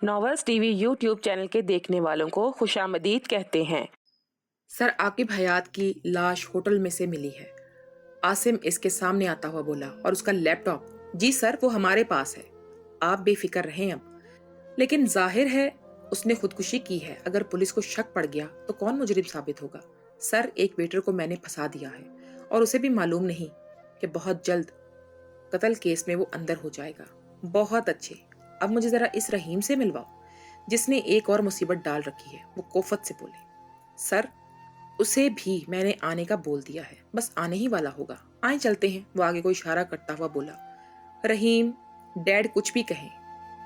Novels TV YouTube channel के देखने वालों को खुशामदीद कहते हैं। सर आकिब हयात की लाश होटल में से मिली है। आसिम इसके सामने आता हुआ बोला। और उसका लैपटॉप? जी सर, वो हमारे पास है। आप बेफिक्र रहें अब। लेकिन जाहिर है उसने खुदकुशी की है। अगर पुलिस को शक पड़ गया तो कौन मुजरिम साबित होगा? सर, एक वेटर को मैंने फंसा दिया है और उसे भी मालूम नहीं कि बहुत जल्द कत्ल केस में वो अंदर हो जाएगा। बहुत अच्छे। अब मुझे जरा इस रहीम से मिलवाओ जिसने एक और मुसीबत डाल रखी है। वो कोफत से बोले। सर, उसे भी मैंने आने का बोल दिया है, बस आने ही वाला होगा। आए चलते हैं, वो आगे को इशारा करता हुआ बोला। रहीम, डैड कुछ भी कहें,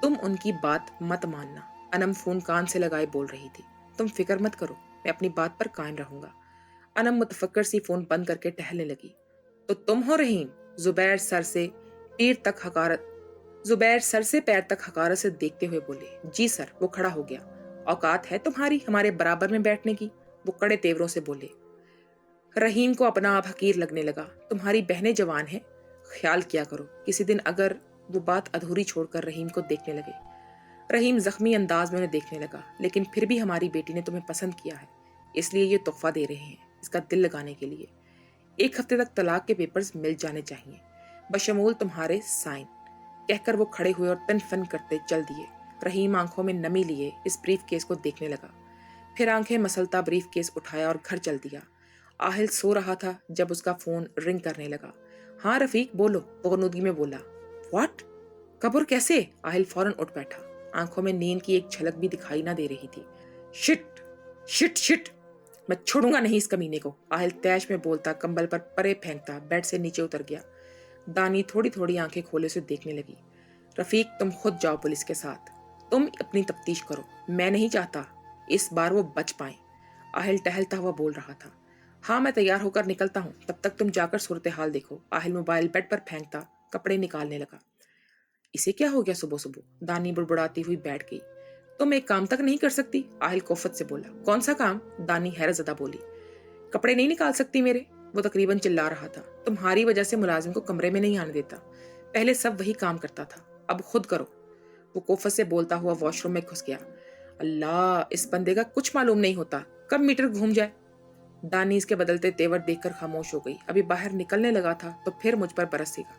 तुम उनकी बात मत मानना। अनम फोन कान से लगाए बोल रही थी। तुम फिक्र मत करो, मैं अपनी बात पर कायम रहूंगा। अनम मुतफक्कर सी फोन बंद करके टहलने लगी। तो तुम हो रहीम? जुबैर सर से पैर तक हकारत से देखते हुए बोले। जी सर। वो खड़ा हो गया। औकात है तुम्हारी हमारे बराबर में बैठने की? वो कड़े तेवरों से बोले। रहीम को अपना आप हकीर लगने लगा। तुम्हारी बहनें जवान हैं, ख्याल किया करो किसी दिन। अगर वो बात अधूरी छोड़कर रहीम को देखने लगे। रहीम जख्मी अंदाज में उन्हें देखने लगा। लेकिन फिर भी हमारी बेटी ने तुम्हें पसंद किया है, इसलिए ये तोहफा दे रहे हैं, इसका दिल लगाने के लिए। 1 हफ्ते तक तलाक के पेपर्स मिल जाने चाहिए, बशमूल तुम्हारे साइन। कहकर वो खड़े हुए और तन फन करते चल दिए। रहीम आंखों में नमी लिए इस ब्रीफ केस को देखने लगा। फिर आंखें मसलता ब्रीफ केस उठाया और घर चल दिया। आहिल सो रहा था जब उसका फोन रिंग करने लगा। हाँ रफीक, बोलो, वो गनुदगी में बोला। व्हाट? कब और कैसे? आहिल फौरन उठ बैठा। आंखों में नींद की एक झलक भी दिखाई ना दे रही थी। शिट शिट शिट, मैं छोड़ूंगा नहीं इस कमीने को। आहिल तैश में बोलता कंबल पर परे फेंकता बेड से नीचे उतर गया। दानी थोड़ी थोड़ी आंखें खोले से देखने लगी। रफीक, तुम खुद जाओ पुलिस के साथ, तुम अपनी तफ्तीश करो। मैं नहीं चाहता इस बार वो बच पाए। आहिल टहलता हुआ बोल रहा था। हाँ, मैं तैयार होकर निकलता हूँ, तब तक तुम जाकर सूरत हाल देखो। आहिल मोबाइल बेड पर फेंकता कपड़े निकालने लगा। इसे क्या हो गया सुबह सुबह? दानी बुड़बुड़ाती हुई बैठ गई। तुम एक काम तक नहीं कर सकती? आहिल कोफत से बोला। कौन सा काम? दानी हैरत ज़दा बोली। कपड़े नहीं निकाल सकती मेरे? वो तकरीबन चिल्ला रहा था। तुम्हारी वजह से मुलाजिम को कमरे में नहीं आने देता। पहले सब वही काम करता था, अब खुद करो। वो कोफत से बोलता हुआ वॉशरूम में घुस गया। अल्लाह, इस बंदे का कुछ मालूम नहीं होता, कब मीटर घूम जाए। दानी इसके बदलते तेवर देखकर खामोश हो गई। अभी बाहर निकलने लगा था तो फिर मुझ पर बरसेगा।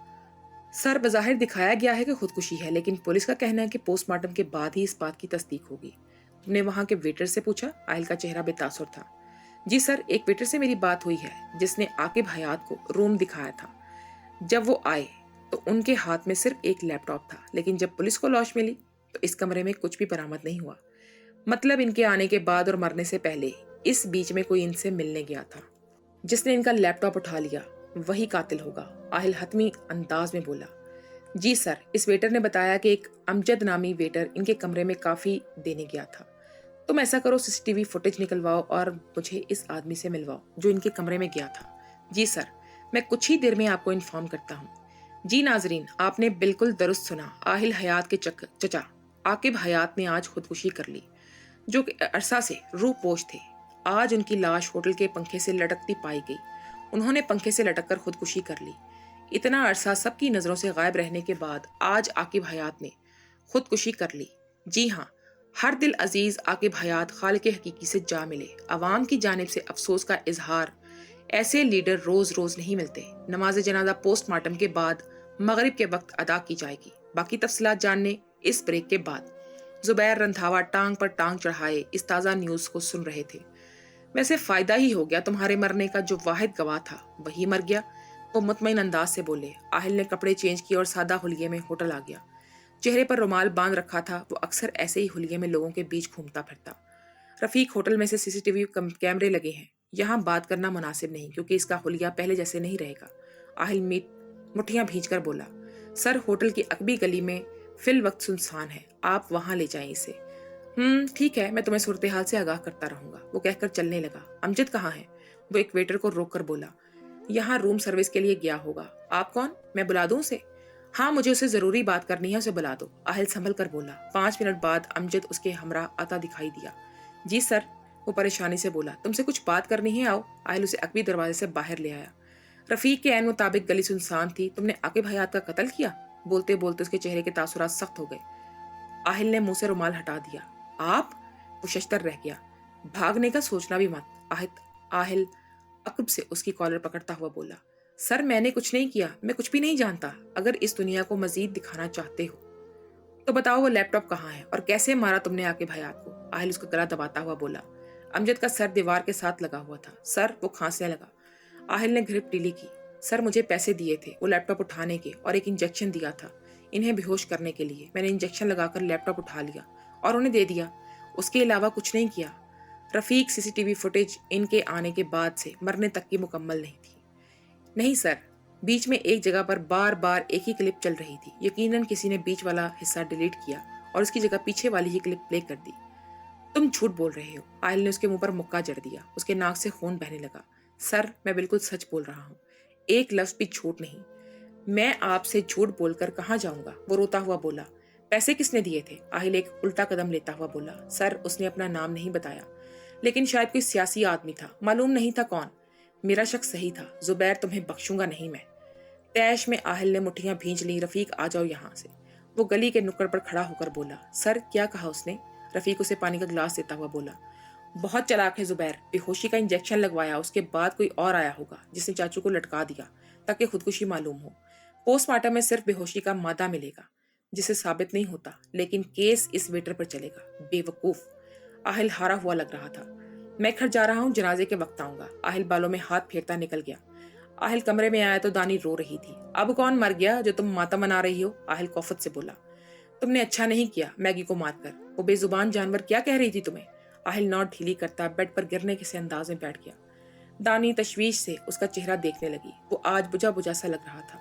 सर, बज़ाहिर दिखाया गया है कि खुदकुशी है, लेकिन पुलिस का कहना है कि पोस्टमार्टम के बाद ही इस बात की तस्दीक होगी। तुमने वहां के वेटर से पूछा? आहिल का चेहरा बेतासुर था। जी सर, एक वेटर से मेरी बात हुई है जिसने आकिब हयात को रूम दिखाया था। जब वो आए तो उनके हाथ में सिर्फ एक लैपटॉप था, लेकिन जब पुलिस को लाश मिली तो इस कमरे में कुछ भी बरामद नहीं हुआ। मतलब इनके आने के बाद और मरने से पहले इस बीच में कोई इनसे मिलने गया था। जिसने इनका लैपटॉप उठा लिया वही कातिल होगा। आहिल हतमी अंदाज में बोला। जी सर, इस वेटर ने बताया कि एक अमजद नामी वेटर इनके कमरे में काफी देने गया था। तुम ऐसा करो, सीसीटीवी फुटेज निकलवाओ और मुझे इस आदमी से मिलवाओ जो इनके कमरे में गया था। जी सर, मैं कुछ ही देर में आपको इन्फॉर्म करता हूँ। जी नाजरीन, आपने बिल्कुल दुरुस्त सुना। आहिल हयात के चचा आकिब हयात ने आज खुदकुशी कर ली, जो कि अरसा से रूह पोश थे। आज उनकी लाश होटल के पंखे से लटकती पाई गई। उन्होंने पंखे से लटक कर खुदकुशी कर ली। इतना अरसा सबकी नजरों से गायब रहने के बाद आज आकिब हयात ने खुदकुशी कर ली। जी हाँ, हर दिल अजीज आकिब हयात खालिक हकीकी से जा मिले। अवाम की जानिब से अफसोस का इजहार। ऐसे लीडर रोज रोज नहीं मिलते। नमाज जनाजा पोस्टमार्टम के बाद मगरिब के वक्त अदा की जाएगी। बाकी तफसीलात जानने इस ब्रेक के बाद। जुबैर रंधावा टांग पर टांग चढ़ाए इस ताज़ा न्यूज़ को सुन रहे थे। वैसे फायदा ही हो गया, तुम्हारे मरने का जो वाहिद गवाह था वही मर गया। वो मुतमईन अंदाज से बोले। आहिल ने कपड़े चेंज किए और सादा हुलिये में होटल आ गया। चेहरे पर रुमाल बांध रखा था। वो अक्सर ऐसे ही हुलिये में लोगों के बीच घूमता फिरता। रफीक, होटल में से सीसीटीवी कैमरे लगे हैं, यहाँ बात करना मुनासिब नहीं क्योंकि इसका हुलिया पहले जैसे नहीं रहेगा। आहिल मुठ्ठियां भींचकर बोला। सर, होटल की अकबी गली में फिल वक्त सुनसान है, आप वहां ले जाएं इसे। ठीक है, मैं तुम्हें सूरत हाल से आगाह करता रहूंगा। वो कहकर चलने लगा। अमजद कहाँ है? वो एक वेटर को रोक कर बोला। यहाँ रूम सर्विस के लिए गया होगा। आप कौन? मैं बुला दूं उसे? हाँ, मुझे उससे जरूरी बात करनी है, उसे बुला दो। आहिल संभल कर बोला। 5 मिनट बाद अमजद उसके हमरा आता दिखाई दिया। जी सर, वो परेशानी से बोला। तुमसे कुछ बात करनी है, आओ। आहिल उसे अकबी दरवाजे से बाहर ले आया। रफीक के ऐन मुताबिक गली सुनसान थी। तुमने आकिब हयात का कत्ल किया? बोलते बोलते उसके चेहरे के तासुरात सख्त हो गए। आहिल ने मुंह से रुमाल हटा दिया। आप? वो शशतर रह गया। भागने का सोचना भी मत। आहिल अकब से उसकी कॉलर पकड़ता हुआ बोला, सर मैंने कुछ नहीं किया, मैं कुछ भी नहीं जानता। अगर इस दुनिया को मजीद दिखाना चाहते हो तो बताओ वो लैपटॉप कहाँ है और कैसे मारा तुमने आके भयात को? आहिल उसका गला दबाता हुआ बोला। अमजद का सर दीवार के साथ लगा हुआ था। सर, वो खांसने लगा। आहिल ने ग्रिप ढीली की। सर, मुझे पैसे दिए थे वो लैपटॉप उठाने के और एक इंजेक्शन दिया था इन्हें बेहोश करने के लिए। मैंने इंजेक्शन लगाकर लैपटॉप उठा लिया और उन्हें दे दिया। उसके अलावा कुछ नहीं किया। रफीक, सीसीटीवी फुटेज इनके आने के बाद से मरने तक की मुकम्मल नहीं थी। नहीं सर, बीच में एक जगह पर बार बार एक ही क्लिप चल रही थी। यकीनन किसी ने बीच वाला हिस्सा डिलीट किया और उसकी जगह पीछे वाली ही क्लिप प्ले कर दी। तुम झूठ बोल रहे हो। आयल ने उसके मुंह पर मुक्का जड़ दिया। उसके नाक से खून बहने लगा। सर, मैं बिल्कुल सच बोल रहा हूँ, एक लफ्ज भी झूठ नहीं। मैं आपसे झूठ बोलकर कहाँ जाऊंगा? वो रोता हुआ बोला। पैसे किसने दिए थे? आहिल एक उल्टा कदम लेता हुआ बोला। सर, उसने अपना नाम नहीं बताया, लेकिन शायद कोई सियासी आदमी था, मालूम नहीं था कौन। मेरा शक सही था। जुबैर, तुम्हें बख्शूंगा नहीं मैं। तैश में आहिल ने मुट्ठियां भींच ली। रफीक, आ जाओ यहाँ से। वो गली के नुक्कड़ पर खड़ा होकर बोला। सर, क्या कहा उसने? रफीक उसे पानी का गिलास देता हुआ बोला। बहुत चालाक है जुबैर। बेहोशी का इंजेक्शन लगवाया, उसके बाद कोई और आया होगा जिसने चाचू को लटका दिया ताकि खुदकुशी मालूम हो। पोस्टमार्टम में सिर्फ बेहोशी का मादा मिलेगा जिसे साबित नहीं होता, लेकिन केस इस वेटर पर चलेगा। बेवकूफ। आहिल हारा हुआ लग रहा था। मैं घर जा रहा हूँ, जनाजे के वक्त आऊंगा। आहिल बालों में हाथ फेरता निकल गया। आहिल कमरे में आया तो दानी रो रही थी। अब कौन मर गया जो तुम मातम मना रही हो? आहिल कौफत से बोला। तुमने अच्छा नहीं किया मैगी को मारकर। वो बेजुबान जानवर क्या कह रही थी तुम्हें? आहिल नौट ढीली करता बेड पर गिरने के से अंदाज में बैठ गया। दानी तशवीश से उसका चेहरा देखने लगी। वो आज बुझा बुझा सा लग रहा था।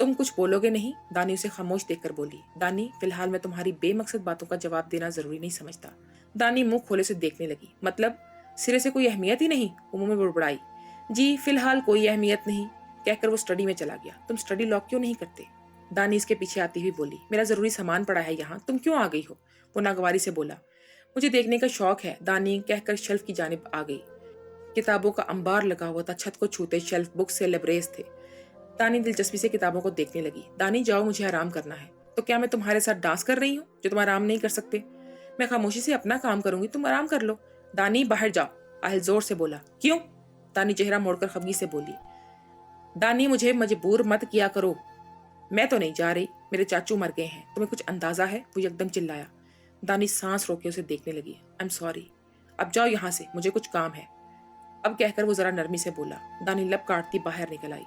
तुम कुछ बोलोगे नहीं? दानी उसे खामोश देखकर बोली। दानी, फिलहाल मैं तुम्हारी बेमकसद बातों का जवाब देना जरूरी नहीं समझता। दानी मुंह खोले से देखने लगी। मतलब सिरे से कोई अहमियत ही नहीं? वो मुंह में बुड़बुड़ाई। जी, फिलहाल कोई अहमियत नहीं, कहकर वो स्टडी में चला गया। तुम स्टडी लॉक क्यों नहीं करते? दानी इसके पीछे आती हुई बोली। मेरा जरूरी सामान पड़ा है यहाँ, तुम क्यों आ गई हो? वो नागवारी से बोला। मुझे देखने का शौक है, दानी कहकर शेल्फ की जानिब आ गई। किताबों का अंबार लगा हुआ था। छत को छूते शेल्फ बुक से लबरेज थे। दानी दिलचस्पी से किताबों को देखने लगी। दानी, जाओ, मुझे आराम करना है। तो क्या मैं तुम्हारे साथ डांस कर रही हूँ जो तुम आराम नहीं कर सकते? मैं खामोशी से अपना काम करूंगी, तुम आराम कर लो। दानी, बाहर जाओ। आहिल जोर से बोला। क्यों? दानी चेहरा मोड़कर खफगी से बोली। दानी, मुझे मजबूर मत किया करो। मैं तो नहीं जा रही, मेरे चाचू मर गए हैं, तुम्हें कुछ अंदाजा है? वो एकदम चिल्लाया। दानी सांस रोके उसे देखने लगी। आई एम सॉरी, अब जाओ यहाँ से, मुझे कुछ काम है। अब कहकर वो जरा नरमी से बोला। दानी लब काटती बाहर निकल आई।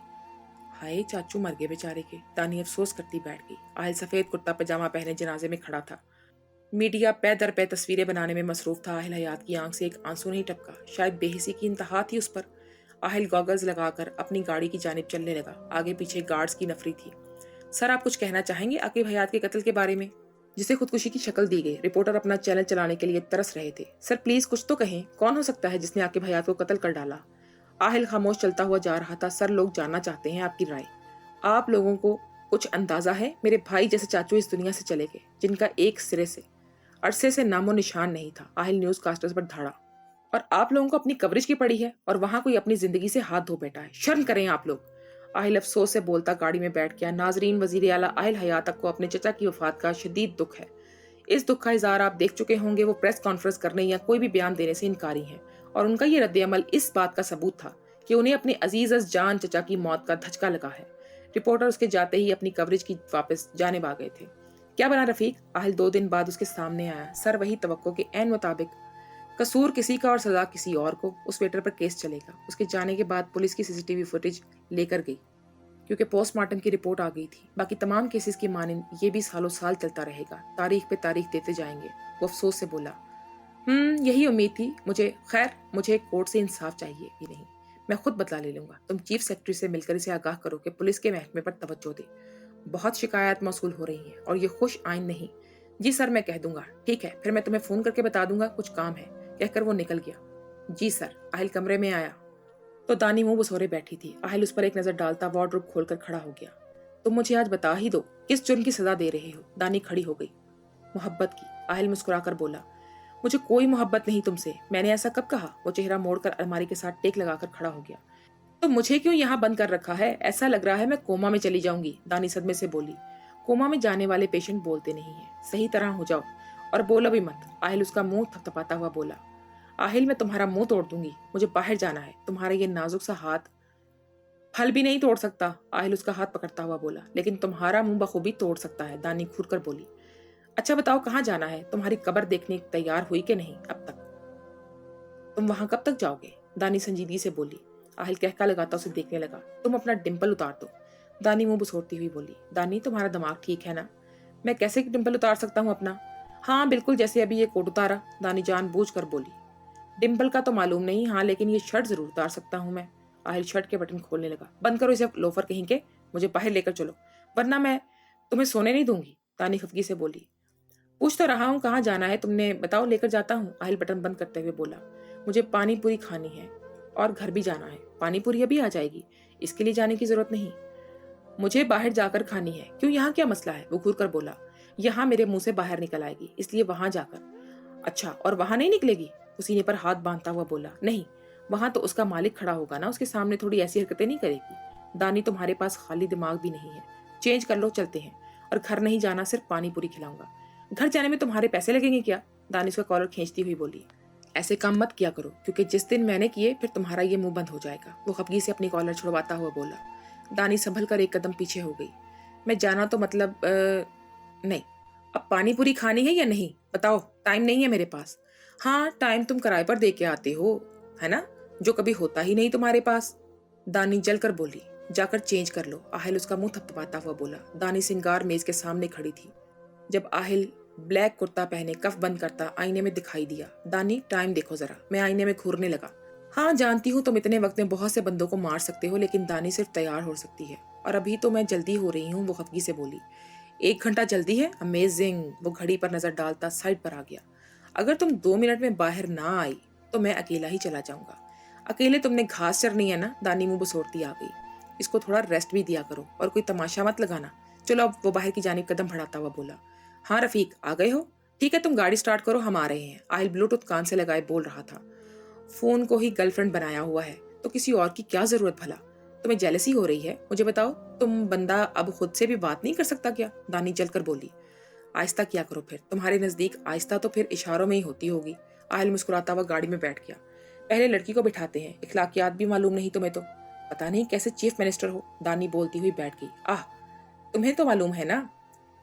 हाय, चाचू मर गए बेचारे के। दानी अफसोस करती बैठ गई। आहिल सफेद कुर्ता पजामा पहने जनाजे में खड़ा था। मीडिया पै दर पै तस्वीरें बनाने में मसरूफ था। आहिल हयात की आंख से एक आंसू नहीं टपका। शायद बेहिसी की इंतहा थी उस पर। आहिल गॉगल्स लगाकर अपनी गाड़ी की जानिब चलने लगा। आगे पीछे गार्ड्स की नफरी थी। सर, आप कुछ कहना चाहेंगे आकिब हयात के कत्ल के बारे में, जिसे खुदकुशी की शक्ल दी गई? रिपोर्टर अपना चैनल चलाने के लिए तरस रहे थे। सर प्लीज कुछ तो कहें, कौन हो सकता है जिसने आकिब हयात को कत्ल कर डाला? आहिल खामोश चलता हुआ जा रहा था। सर, लोग जानना चाहते हैं आपकी राय। आप लोगों को कुछ अंदाजा है? मेरे भाई जैसे चाचू इस दुनिया से चले गए, जिनका एक सिरे से अरसे से नामो निशान नहीं था। आहिल न्यूज कास्टर्स पर धाड़ा। और आप लोगों को अपनी कवरेज की पड़ी है और वहां कोई अपनी जिंदगी से हाथ धो बैठा है। शर्म करें आप लोग। आहिल अफसोस से बोलता गाड़ी में बैठ गया। नाजरीन, वजीर आला आहिल हयात को अपने चचा की वफात का शदीद दुख है। इस दुख का इजहार आप देख चुके होंगे। वो प्रेस कॉन्फ्रेंस करने या कोई भी बयान देने से इनकारी हैं और उनका ये रद्द-ए-अमल इस बात का सबूत था कि उन्हें अपने अजीज अज जान चचा की मौत का धचका लगा है। रिपोर्टर उसके जाते ही अपनी कवरेज की वापस जानिब आ गए थे। क्या बना रफीक? आहिल 2 दिन बाद उसके सामने आया। सर, वही तवक्को के ऐन मुताबिक, कसूर किसी का और सजा किसी और को। उस वेटर पर केस चलेगा। उसके जाने के बाद पुलिस की सीसीटीवी फुटेज लेकर गई क्योंकि पोस्टमार्टम की रिपोर्ट आ गई थी। बाकी तमाम केसेस की मानिंद ये भी सालों साल चलता रहेगा। तारीख पे तारीख देते जाएंगे। वो अफसोस से बोला। यही उम्मीद थी मुझे। खैर, मुझे कोर्ट से इंसाफ चाहिए ही नहीं, मैं खुद बदला ले लूंगा। तुम चीफ सेक्रेटरी से मिलकर इसे आगाह करो कि पुलिस के महकमे पर तवज्जो दे। बहुत शिकायत मौसूल हो रही हैं और ये खुश आइन नहीं। जी सर, मैं कह दूंगा। ठीक है, फिर मैं तुम्हें फोन करके बता दूंगा, कुछ काम है, कहकर वो निकल गया। जी सर। आहिल कमरे में आया तो दानी मुंह बसोरे बैठी थी। आहिल उस पर एक नजर डालता वार्डरोब खोलकर खड़ा हो गया। तुम मुझे आज बता ही दो, किस जुर्म की सजा दे रहे हो? दानी खड़ी हो गई। मोहब्बत की। आहिल मुस्कुराकर बोला। मुझे कोई मोहब्बत नहीं तुमसे। मैंने ऐसा कब कहा? वो चेहरा मोड़कर अलमारी के साथ टेक लगाकर खड़ा हो गया। तो मुझे क्यों यहाँ बंद कर रखा है? ऐसा लग रहा है मैं कोमा में चली जाऊंगी। दानी सदमे से बोली। कोमा में जाने वाले पेशेंट बोलते नहीं हैं। सही तरह हो जाओ और बोलो भी मत। आहिल उसका मुंह थपथपाता हुआ बोला। आहिल, मैं तुम्हारा मुंह तोड़ दूंगी। मुझे बाहर जाना है। तुम्हारा ये नाजुक सा हाथ फल भी नहीं तोड़ सकता। आहिल उसका हाथ पकड़ता हुआ बोला। लेकिन तुम्हारा मुंह बखूबी तोड़ सकता है। दानी घूर कर बोली। अच्छा बताओ कहाँ जाना है? तुम्हारी कब्र देखने तैयार हुई कि नहीं अब तक? तुम वहां कब तक जाओगे? दानी संजीदगी से बोली। आहिल कहका लगाता उसे देखने लगा। तुम अपना डिंपल उतार दो। दानी मुंह बसोरती हुई बोली। दानी, तुम्हारा दिमाग ठीक है ना? मैं कैसे डिंपल उतार सकता हूँ अपना? हाँ बिल्कुल, जैसे अभी ये कोट उतारा। दानी जानबूझकर बोली। डिंपल का तो मालूम नहीं, हाँ लेकिन ये शर्ट जरूर उतार सकता हूँ मैं। आहिल शर्ट के बटन खोलने लगा। बंद करो इसे लोफर कहीं के। मुझे बाहर लेकर चलो, वरना मैं तुम्हें सोने नहीं दूंगी। दानी खफगी से बोली। पूछ तो रहा हूँ कहाँ जाना है तुमने, बताओ लेकर जाता हूँ। आहिल बटन बंद करते हुए बोला। मुझे पानी पूरी खानी है और घर भी जाना है। पानी पूरी अभी आ जाएगी, इसके लिए जाने की जरूरत नहीं। मुझे बाहर जाकर खानी है। क्यों, यहाँ क्या मसला है? वो घूर कर बोला। यहाँ मेरे मुंह से बाहर निकल आएगी, इसलिए वहां जाकर। अच्छा, और वहां नहीं निकलेगी? वो सीने पर हाथ बांधता हुआ बोला। नहीं, वहां तो उसका मालिक खड़ा होगा ना, उसके सामने थोड़ी ऐसी हरकतें नहीं करेगी। दानी, तुम्हारे पास खाली दिमाग भी नहीं है। चेंज कर लो, चलते हैं। और घर नहीं जाना, सिर्फ पानी पूरी खिलाऊंगा। घर जाने में तुम्हारे पैसे लगेंगे क्या? दानी उसका कॉलर खींचती हुई बोली। ऐसे काम मत किया करो, क्योंकि जिस दिन मैंने किए फिर तुम्हारा ये मुंह बंद हो जाएगा। वो खफगी से अपनी कॉलर छुड़वाता हुआ बोला। दानी संभल कर एक कदम पीछे हो गई। मैं जाना तो मतलब नहीं। अब पानी पूरी खानी है या नहीं बताओ? टाइम नहीं है मेरे पास। हाँ, टाइम तुम किराए पर दे के आते हो, है ना, जो कभी होता ही नहीं तुम्हारे पास। दानी जल कर बोली। जाकर चेंज कर लो। आहिल उसका मुंह थपथपाता हुआ बोला। दानी सिंगार मेज के सामने खड़ी थी। जब आहिल ब्लैक कुर्ता पहने कफ बंद करता आईने में दिखाई दिया। दानी, टाइम देखो जरा। मैं आईने में घूरने लगा। हाँ जानती हूँ तुम इतने वक्त में बहुत से बंदों को मार सकते हो, लेकिन दानी सिर्फ तैयार हो सकती है, और अभी तो मैं जल्दी हो रही हूँ। वो खफगी से बोली। 1 घंटा जल्दी है? अमेजिंग। वो घड़ी पर नजर डालता साइड पर आ गया। अगर तुम 2 मिनट में बाहर ना आई तो मैं अकेला ही चला जाऊंगा। अकेले तुमने घास चरनी है ना? दानी मुंह बसोरती आ गई। इसको थोड़ा रेस्ट भी दिया करो और कोई तमाशा मत लगाना। चलो अब। वो बाहर की जानिब कदम बढ़ाता हुआ बोला। हाँ रफीक, आ गए हो? ठीक है, तुम गाड़ी स्टार्ट करो, हम आ रहे हैं। आहिल ब्लूटूथ कान से लगाए बोल रहा था। फोन को ही गर्लफ्रेंड बनाया हुआ है तो किसी और की क्या जरूरत भला? तुम्हें जेलसी हो रही है? मुझे बताओ, तुम बंदा अब खुद से भी बात नहीं कर सकता क्या? दानी जलकर बोली। आहिस्ता किया करो फिर, तुम्हारे नजदीक आहिस्ता तो फिर इशारों में ही होती होगी। आहिल मुस्कुराता हुआ गाड़ी में बैठ गया। पहले लड़की को बिठाते हैं, इखलाकियात भी मालूम नहीं तुम्हें तो। पता नहीं कैसे चीफ मिनिस्टर हो। दानी बोलती हुई बैठ गई। आह, तुम्हें तो मालूम है ना,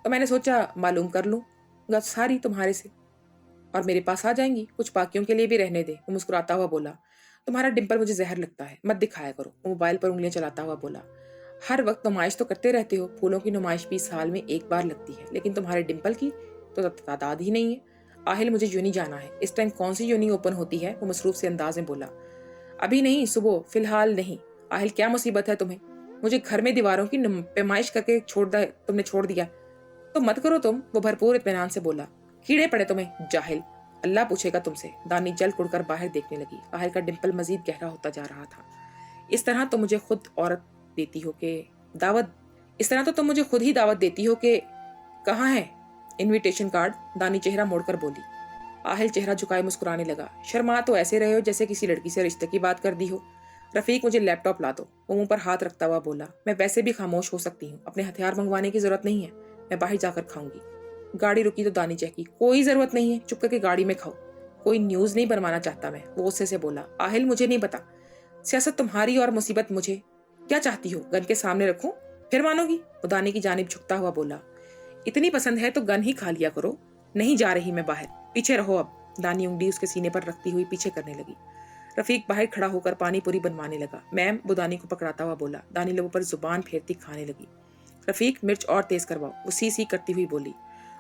तो मैंने सोचा मालूम कर लूं। सारी तुम्हारे से और मेरे पास आ जाएंगी, कुछ बाकियों के लिए भी रहने दे। वो मुस्कुराता हुआ बोला। तुम्हारा डिंपल मुझे जहर लगता है, मत दिखाया करो। वो मोबाइल पर उंगलियां चलाता हुआ बोला। हर वक्त नुमाइश तो करते रहते हो। फूलों की नुमाइश भी साल में एक बार लगती है, लेकिन तुम्हारे डिंपल की तो तादाद ही नहीं है। आहिल, मुझे यूनी जाना है। इस टाइम कौन सी यूनी ओपन होती है? वो मसरूफ से अंदाज में बोला। अभी नहीं, सुबह, फिलहाल नहीं। आहिल, क्या मुसीबत है तुम्हें? मुझे घर में दीवारों की पैमाइश करके तुमने छोड़ दिया तो मत करो तुम। वो भरपूर इत्मीनान से बोला। कीड़े पड़े तुम्हें, जाहिल। अल्लाह पूछेगा तुमसे। दानी जल कुड़कर बाहर देखने लगी। आहिल का डिंपल मजीद गहरा होता जा रहा था। इस तरह तो मुझे खुद औरत देती हो कि दावत इस तरह तो तुम मुझे खुद ही दावत देती हो कि कहाँ है इनविटेशन कार्ड? दानी चेहरा मोड़कर बोली। आहिल चेहरा झुकाए मुस्कुराने लगा। शर्मा तो ऐसे रहे हो जैसे किसी लड़की से रिश्ते की बात कर दी हो। रफीक, मुझे लैपटॉप ला दो। वो मुंह पर हाथ रखता हुआ बोला। मैं वैसे भी खामोश हो सकती हूँ, अपने हथियार मंगवाने की जरूरत नहीं है। मैं बाहर जाकर खाऊंगी। गाड़ी रुकी तो दानी चहकी। कोई जरूरत नहीं है, चुप करके गाड़ी में खाओ। कोई न्यूज नहीं बनवाना चाहता मैं। वो गुस्से से बोला। आहिल, मुझे नहीं पता, सियासत तुम्हारी और मुसीबत मुझे। क्या चाहती हो, गन के सामने रखूं फिर मानोगी? वो दानी की जानिब झुकता हुआ बोला। इतनी पसंद है तो गन ही खा लिया करो। नहीं जा रही मैं बाहर, पीछे रहो अब। दानी उंगली उसके सीने पर रखती हुई पीछे करने लगी। रफीक बाहर खड़ा होकर पानी पूरी बनवाने लगा। मैम, वो दानी को पकड़ाता हुआ बोला। दानी लोगों पर जुबान फेरती खाने लगी। रफीक, मिर्च और तेज करवाओ। वो सी सी करती हुई बोली।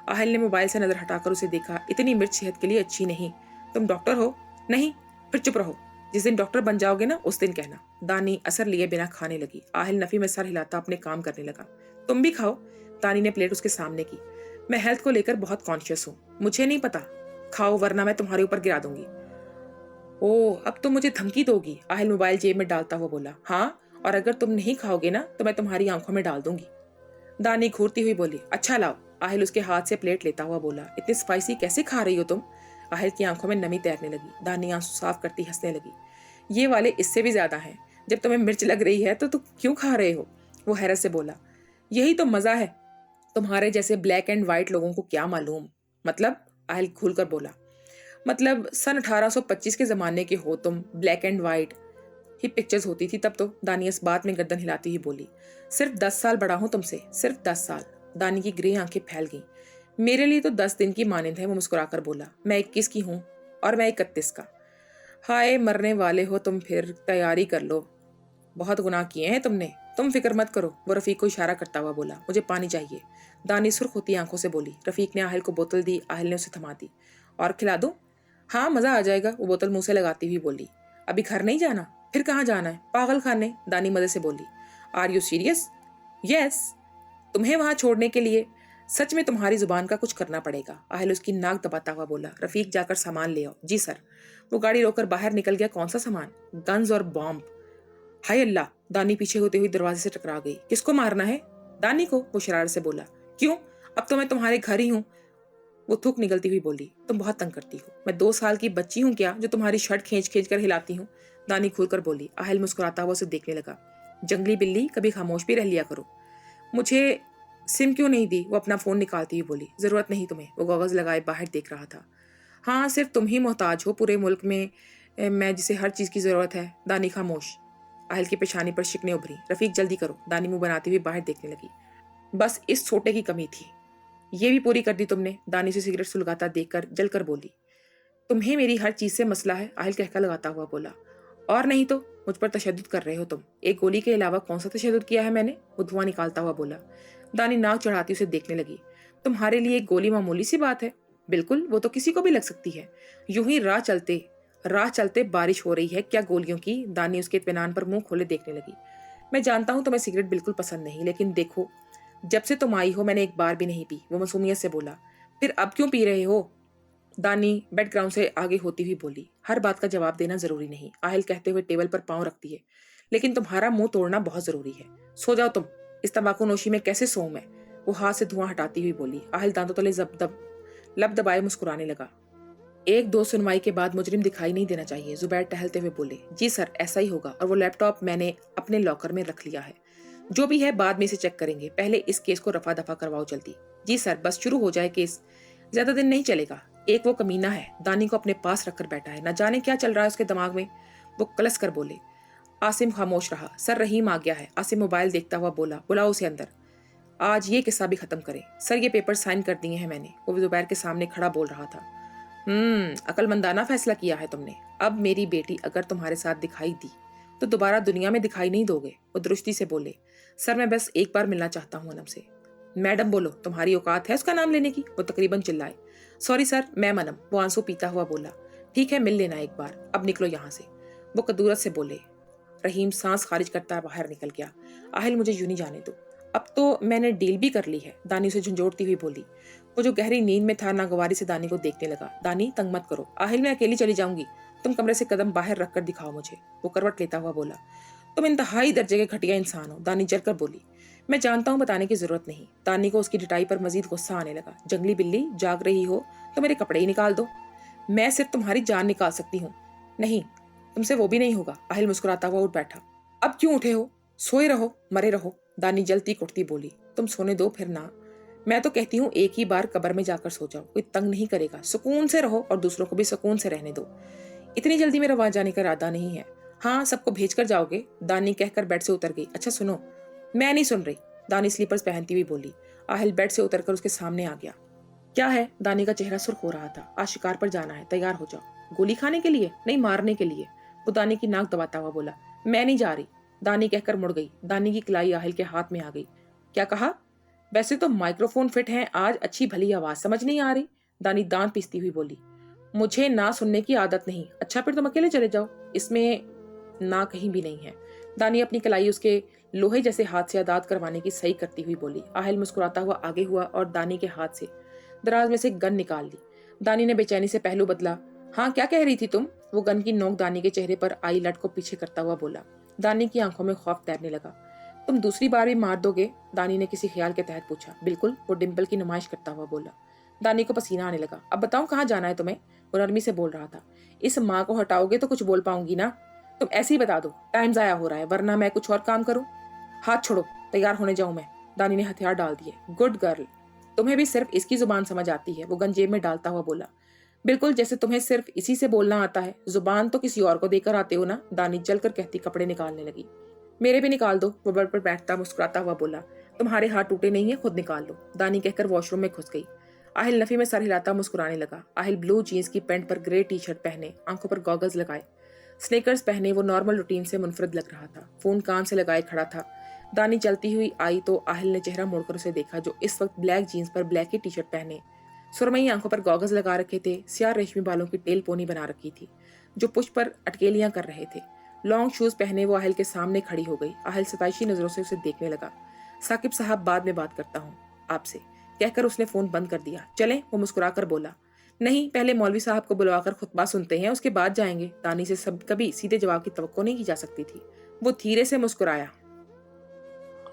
आहिल ने मोबाइल से नजर हटाकर उसे देखा। इतनी मिर्च सेहत के लिए अच्छी नहीं। तुम डॉक्टर हो? नहीं। फिर चुप रहो, जिस दिन डॉक्टर बन जाओगे ना उस दिन कहना। दानी असर लिए बिना खाने लगी। आहिल नफी में सर हिलाता अपने काम करने लगा। तुम भी खाओ। दानी ने प्लेट उसके सामने की। मैं हेल्थ को लेकर बहुत कॉन्शियस हूँ। मुझे नहीं पता, खाओ वरना मैं तुम्हारे ऊपर गिरा दूंगी। ओह, अब तो मुझे धमकी दोगी? आहिल मोबाइल जेब में डालता हुआ बोला। हाँ, और अगर तुम नहीं खाओगे ना तो मैं तुम्हारी आंखों में डाल दूंगी। दानी घूरती हुई बोली। अच्छा लाओ। आहिल उसके हाथ से प्लेट लेता हुआ बोला। इतनी स्पाइसी कैसे खा रही हो तुम? आहिल की आंखों में नमी तैरने लगी। दानी आंसू साफ करती हंसने लगी। ये वाले इससे भी ज्यादा हैं। जब तुम्हें मिर्च लग रही है तो तुम क्यों खा रहे हो? वो हैरत से बोला। यही तो मजा है। तुम्हारे जैसे ब्लैक एंड व्हाइट लोगों को क्या मालूम। मतलब? आहिल खुल कर बोला। मतलब सन 1825 के जमाने के हो तुम। Black and white he pictures होती थी तब तो। दानी इस बात में गर्दन हिलाती ही बोली। सिर्फ 10 साल बड़ा हूं तुमसे, सिर्फ 10 साल। दानी की ग्रे आंखें फैल गईं। मेरे लिए तो 10 दिन की मानिंद है, वो मुस्कुराकर बोला। मैं 21 की हूँ और मैं 31 का। हाय मरने वाले हो तुम, फिर तैयारी कर लो। बहुत गुनाह किए हैं तुमने। तुम फिक्र मत करो, वो रफीक को इशारा करता हुआ बोला। मुझे पानी चाहिए। दानी सुर्ख होती आंखों से बोली। रफीक ने आहिल को बोतल दी। आहिल ने उसे थमा दी। और खिला दूं? हाँ मजा आ जाएगा, वो बोतल मुंह से लगाती हुई बोली। अभी घर नहीं जाना? फिर कहाँ जाना है? पागल खाने, दानी मजे से बोली। Are you serious? यस। तुम्हें वहां छोड़ने के लिए सच में तुम्हारी जुबान का कुछ करना पड़ेगा। आहिल उसकी नाक दबाता हुआ बोला। रफीक जाकर सामान ले आओ। जी सर। वो गाड़ी रोककर बाहर निकल गया। कौन सा सामान? गन्स और बॉम्ब। हाय अल्लाह, दानी पीछे होते हुए दरवाजे से टकरा गई। किसको मारना है? दानी को, वो शरारत से बोला। क्यों? अब तो मैं तुम्हारे घर ही हूँ, वो थूक निकलती हुई बोली। तुम बहुत तंग करती हो। मैं 2 साल की बच्ची हूँ क्या जो तुम्हारी शर्ट खींच खींच कर हिलाती हूँ? दानी खुलकर बोली। आहिल मुस्कुराता हुआ उसे देखने लगा। जंगली बिल्ली, कभी खामोश भी रह लिया करो। मुझे सिम क्यों नहीं दी? वो अपना फोन निकालती हुई बोली। जरूरत नहीं तुम्हें, वो कागज लगाए बाहर देख रहा था। हाँ सिर्फ तुम ही मोहताज हो पूरे मुल्क में, मैं जिसे हर चीज की जरूरत है। दानी खामोश। आहिल की पेशानी पर शिकने उभरी। रफीक जल्दी करो, दानी मुंह बनाती हुई बाहर देखने लगी। बस इस छोटे की कमी थी, ये भी पूरी कर दी तुमने। दानी से सिगरेट सुलगाता देखकर जलकर बोली। तुम्हें मेरी हर चीज से मसला है, आहिल कहका लगाता हुआ बोला। और नहीं तो मुझ पर तशद्दुद कर रहे हो तुम। एक गोली के अलावा कौन सा तशद्दुद किया है मैंने? वो धुआं निकालता हुआ बोला। दानी नाक चढ़ाती उसे देखने लगी। तुम्हारे लिए एक गोली मामूली सी बात है। बिल्कुल, वो तो किसी को भी लग सकती है। यूं ही राह चलते बारिश हो रही है, क्या गोलियों की? दानी उसके इत्मीनान पर मुंह खोले देखने लगी। मैं जानता हूं तुम्हें सिगरेट बिल्कुल पसंद नहीं, लेकिन देखो जब से तुम आई हो मैंने एक बार भी नहीं पी, वो मासूमियत से बोला। फिर अब क्यों पी रहे हो? दानी बैकग्राउंड से आगे होती हुई बोली। हर बात का जवाब देना जरूरी नहीं, आहिल कहते हुए टेबल पर पांव रखती है। लेकिन तुम्हारा मुंह तोड़ना बहुत जरूरी है। सो जाओ तुम। इस तंबाकू नोशी में कैसे सोऊं मैं? वो हाथ से धुआं हटाती हुई बोली। आहिल दांतों तले लब दबाए मुस्कुराने लगा। एक दो सुनवाई के बाद मुजरिम दिखाई नहीं देना चाहिए, जुबैर टहलते हुए बोले। जी सर, ऐसा ही होगा। और वो लैपटॉप मैंने अपने लॉकर में रख लिया है। जो भी है बाद में इसे चेक करेंगे, पहले इस केस को रफा दफा करवाओ जल्दी। जी सर, बस शुरू हो जाए केस, ज्यादा दिन नहीं चलेगा। एक वो कमीना है, दानी को अपने पास रखकर बैठा है, न जाने क्या चल रहा है उसके दिमाग में, वो कलस कर बोले। आसिम खामोश रहा। सर रहीम आ गया है, आसिम मोबाइल देखता हुआ बोला। बुलाओ उसे अंदर, आज ये किस्सा भी खत्म करें। सर ये पेपर साइन कर दिए हैं मैंने, वो जुबैर के सामने खड़ा बोल रहा था। अकलमंदाना फैसला किया है तुमने। अब मेरी बेटी अगर तुम्हारे साथ दिखाई दी तो दोबारा दुनिया में दिखाई नहीं दोगे, वो दुरुस्ती से बोले। सर मैं बस एक बार मिलना चाहता हूँ अनम से। मैडम बोलो, तुम्हारी औकात है उसका नाम लेने की, वो तकरीबन चिल्लाए। सॉरी सर, मैम अनम, वो आंसू पीता हुआ बोला। ठीक है मिल लेना एक बार, अब निकलो यहाँ से, वो कदूरत से बोले। रहीम सांस खारिज करता बाहर निकल गया। आहिल मुझे यूं नहीं जाने दो, अब तो मैंने डील भी कर ली है, दानी उसे झंझोड़ती हुई बोली। वो जो गहरी नींद में था नागवारी से दानी को देखने लगा। दानी तंग मत करो, आहिल मैं अकेली चली जाऊंगी, तुम कमरे से कदम बाहर रखकर दिखाओ मुझे, वो करवट लेता हुआ बोला। तुम इंतहाई दर्जे के घटिया इंसान हो, दानी जलकर बोली। मैं जानता हूँ, बताने की जरूरत नहीं। दानी को उसकी डिटाई पर मजीद गुस्सा आने लगा। जंगली बिल्ली, जाग रही हो तो मेरे कपड़े ही निकाल दो, मैं सिर्फ तुम्हारी जान निकाल सकती हूँ। नहीं, तुमसे वो भी नहीं होगा। आहिल मुस्कुराता हुआ उठ बैठा। अब क्यों उठे हो? सोए रहो, मरे रहो, दानी जलती कुटती बोली। तुम सोने दो फिर ना, मैं तो कहती हूँ एक ही बार कब्र में जाकर सो जाओ, कोई तंग नहीं करेगा, सुकून से रहो और दूसरों को भी सुकून से रहने दो। इतनी जल्दी मेरा वहां जाने का इरादा नहीं है। हाँ सबको भेज कर जाओगे, दानी कहकर बेड से उतर गई। अच्छा सुनो, मैं नहीं सुन रही, दानी स्लीपर्स पहनती हुई बोली। आहिल बेड से उतरकर उसके सामने आ गया। क्या है? दानी का चेहरा सुर्ख हो रहा था। आज शिकार पर जाना है, तैयार हो जाओ। गोली खाने के लिए नहीं, मारने के लिए, वो दानी की नाक दबाता हुआ बोला। मैं नहीं जा रही, दानी कहकर मुड़ गई। दानी की कलाई आहिल के हाथ में आ गई। क्या कहा? वैसे तो माइक्रोफोन फिट है, आज अच्छी भली आवाज समझ नहीं आ रही, दानी दांत पीसती हुई बोली। मुझे ना सुनने की आदत नहीं। अच्छा फिर तुम अकेले चले जाओ, इसमें ना कहीं भी नहीं है। दानी अपनी कलाई उसके लोहे जैसे हाथ से आजाद करवाने की सही करती हुई बोली। आहिल मुस्कुराता हुआ आगे हुआ और दानी के हाथ से दराज में से गन निकाल ली। दानी ने बेचैनी से पहलू बदला। हाँ क्या कह रही थी तुम? वो गन की नोक दानी के चेहरे पर आई लट को पीछे करता हुआ बोला। दानी की आंखों में खौफ तैरने लगा। तुम दूसरी बार भी मार दोगे? दानी ने किसी ख्याल के तहत पूछा। बिल्कुल, वो डिम्पल की नुमाइश करता हुआ बोला। दानी को पसीना आने लगा। अब बताओ कहाँ जाना है तुम्हें? वो नरमी से बोल रहा था। इस माँ को हटाओगे तो कुछ बोल पाऊंगी ना? तुम ऐसे ही बता दो, टाइम जाया हो रहा है, वरना मैं कुछ और काम करूं। हाथ छोड़ो, तैयार होने जाऊं मैं, दानी ने हथियार डाल दिए। गुड गर्ल, तुम्हें भी सिर्फ इसकी जुबान समझ आती है, वो गन जेब में डालता हुआ बोला। बिल्कुल जैसे तुम्हें सिर्फ इसी से बोलना आता है, जुबान तो किसी और को देकर आते हो ना, दानी जलकर कहती कपड़े निकालने लगी। मेरे भी निकाल दो, वो बेड पर बैठता मुस्कुराता हुआ बोला। तुम्हारे हाथ टूटे नहीं है, खुद निकाल लो, दानी कहकर वॉशरूम में घुस गई। आहिल नफी में सर हिलाता मुस्कुराने लगा। आहिल ब्लू जीन्स की पैंट पर ग्रे टी शर्ट पहने, आंखों पर गॉगल्स लगाए, स्नेकर्स पहने वो नॉर्मल रूटीन से मुनफरद लग रहा था। फोन कान से लगाए खड़ा था। दानी चलती हुई आई तो आहिल ने चेहरा मोड़कर उसे देखा, जो इस वक्त ब्लैक जीन्स पर ब्लैक ही टी शर्ट पहने, सुरमई आंखों पर गॉगल्स लगा रखे थे, स्याह रेशमी बालों की टेल पोनी बना रखी थी, जो पुश पर अटकेलियां कर रहे थे। लॉन्ग शूज पहने वो आहिल के सामने खड़ी हो गई। आहिल सताइशी नजरों से उसे देखने लगा। साकिब साहब, बाद में बात करता हूँ आपसे, कहकर उसने फोन बंद कर दिया। चलें, वो मुस्कुराकर बोला। नहीं, पहले मौलवी साहब को बुलवाकर खुतबा सुनते हैं, उसके बाद जाएंगे। दानी से सब कभी सीधे जवाब की तवक्को नहीं की जा सकती थी। वो धीरे से मुस्कुराया।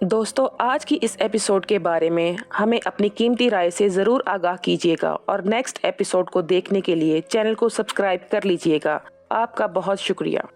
दोस्तों, आज की इस एपिसोड के बारे में हमें अपनी कीमती राय से ज़रूर आगाह कीजिएगा और नेक्स्ट एपिसोड को देखने के लिए चैनल को सब्सक्राइब कर लीजिएगा। आपका बहुत शुक्रिया।